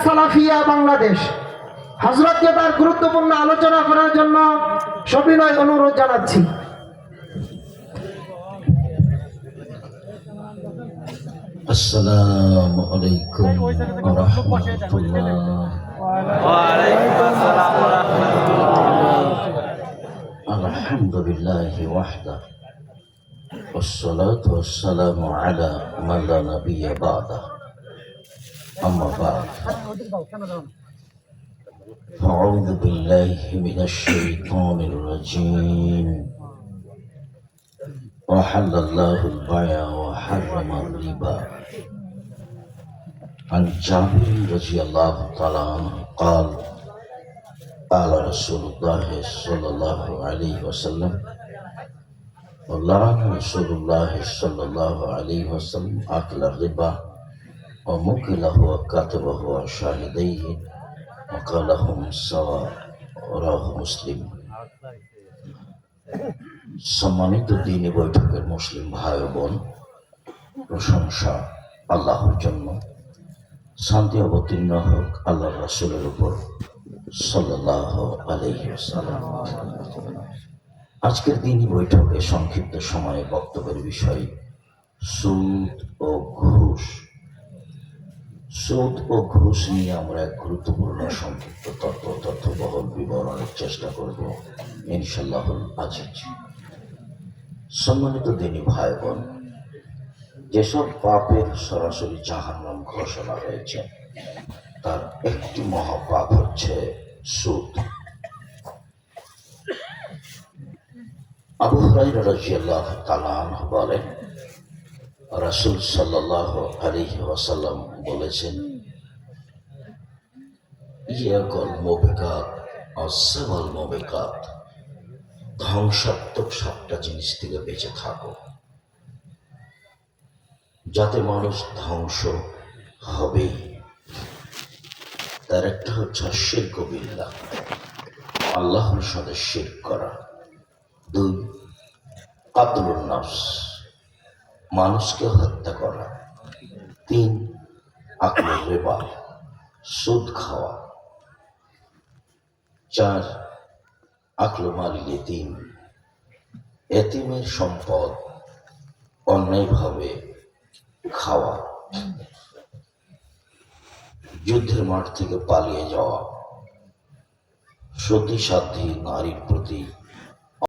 সালাফিয়া বাংলাদেশ হযরতকে তার গুরুত্বপূর্ণ আলোচনা করার জন্য সবিনয় অনুরোধ জানাচ্ছি। আসসালামু আলাইকুম ওয়া রাহমাতুল্লাহ। ওয়া আলাইকুম আসসালাম ওয়া রাহমাতুল্লাহ। আলহামদুলিল্লাহি ওয়াহদা ওয়াসসালাতু ওয়াসসালামু আলা মান লা নাবিয়্যা বা'দা। আম্মা বা'দ। আউযু বিল্লাহি মিনাশ শাইতানির রাজীম। ওয়াহাল্লাল্লাহু আল-বাই'a ওয়া হাররামা আর-রিবা। عن جابر رضي الله تعالى عنه قال قال رسول الله صلى الله عليه وسلم ولعن رسول الله صلى الله عليه وسلم أكل الربا وموكله وكاتبه وشاهديه وقالهم سواء رواه মুসলিম। সম্মানিত দ্বীনি বৈঠকের মুসলিম ভাই ও বোন, প্রশংসা আল্লাহর জন্য, শান্তি অবতীর্ণ হোক আল্লাহ রাসূলের উপর সাল্লাল্লাহু আলাইহি ওয়াসাল্লাম। আজকের দিনই বৈঠকে সংক্ষিপ্ত সময়ে বক্তব্যের বিষয় সুদ ও ঘুষ। সুদ ও ঘুষ নিয়ে আমরা এক গুরুত্বপূর্ণ সংক্ষিপ্ত তথ্যবহুল বিবরণের চেষ্টা করব ইনশাআল্লাহুল আজিজ। সম্মানিত দিনী ভাই বোন, যেসব পাপের সরাসরি জাহান্নাম ঘোষণা হয়েছে তার একটি মহাপাপ হচ্ছে সুদ। আবু হুরায়রা রাদিয়াল্লাহু তাআলা আনহু বলেন, রাসূল সাল্লাল্লাহু আলাইহি ওয়াসাল্লাম বলেছেন, ইয়াকুল মুবিকাত আস-সাবাল মুবিকাত, ধ্বংসাত্মক 7টা জিনিস থেকে বেঁচে থাকো যাতে মানুষ ধ্বংস হবেই। তার একটা হচ্ছে শিরক বিল্লাহ, আল্লাহর সাথে শিরক করা। 2, কাতলুন নফস, মানুষকে হত্যা করা। 3, আকলুর রিবা, সুদ খাওয়া। 4, আকলু মালিল ইয়াতীম, এতিমের সম্পদ অন্যায়ভাবে খাওয়া। যুদ্ধের মাঠ থেকে পালিয়ে যাওয়া, সতী সাধ্বী নারীর প্রতি